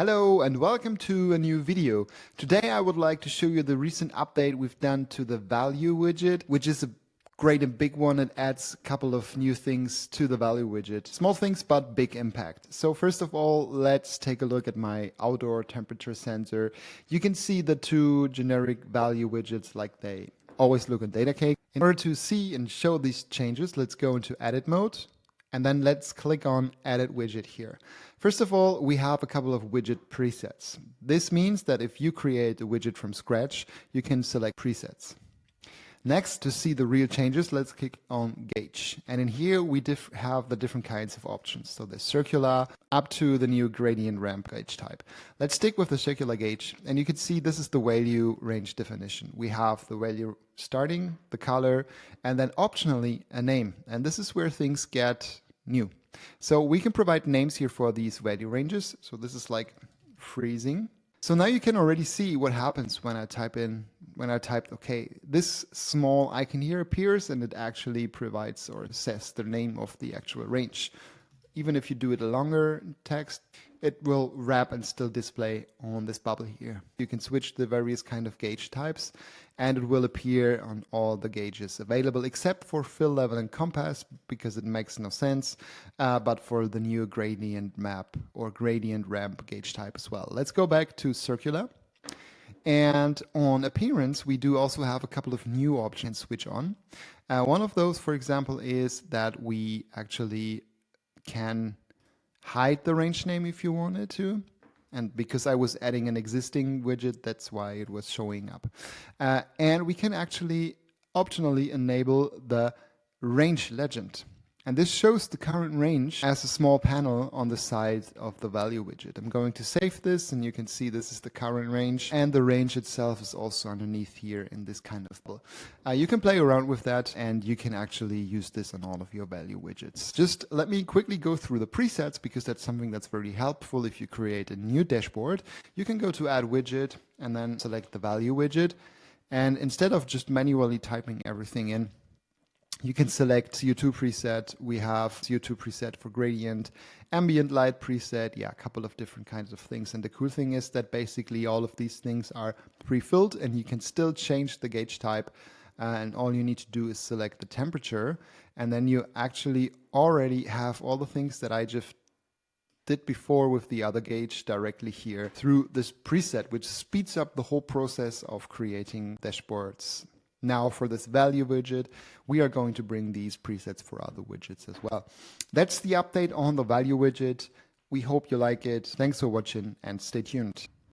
Hello and welcome to a new video. Today I would like to show you the recent update we've done to the value widget, which is a great and big one. It adds a couple of new things to the value widget. Small things, but big impact. So first of all, let's take a look at my outdoor temperature sensor. You can see the two generic value widgets like they always look on Datacake. In order to see and show these changes, let's go into edit mode. And then let's click on Edit Widget here. First of all, we have a couple of widget presets. This means that if you create a widget from scratch, you can select presets. Next, to see the real changes, let's click on Gauge. And in here, we have the different kinds of options. So the circular up to the new gradient ramp gauge type. Let's stick with the circular gauge. And you can see this is the value range definition. We have the value starting, the color, and then optionally a name. And this is where things get new. So we can provide names here for these value ranges. So this is like freezing. So now you can already see what happens when I type okay, this small icon here appears and it actually provides or says the name of the actual range. Even if you do it a longer text, it will wrap and still display on this bubble here. You can switch the various kind of gauge types and it will appear on all the gauges available except for fill level and compass because it makes no sense, but for the new gradient map or gradient ramp gauge type as well. Let's go back to circular. And on appearance, we do also have a couple of new options switch on. One of those, for example, is that we actually can hide the range name if you wanted to. And because I was adding an existing widget, that's why it was showing up. And we can actually optionally enable the range legend. And this shows the current range as a small panel on the side of the value widget. I'm going to save this and you can see this is the current range and the range itself is also underneath here in this kind of bill. You can play around with that and you can actually use this on all of your value widgets. Just let me quickly go through the presets because that's something that's very helpful if you create a new dashboard. You can go to add widget and then select the value widget. And instead of just manually typing everything in, you can select CO2 preset. We have CO2 preset for gradient, ambient light preset, a couple of different kinds of things. And the cool thing is that basically all of these things are pre-filled and you can still change the gauge type. And all you need to do is select the temperature. And then you actually already have all the things that I just did before with the other gauge directly here through this preset, which speeds up the whole process of creating dashboards. Now for this value widget, we are going to bring these presets for other widgets as well. That's the update on the value widget. We hope you like it. Thanks for watching and stay tuned.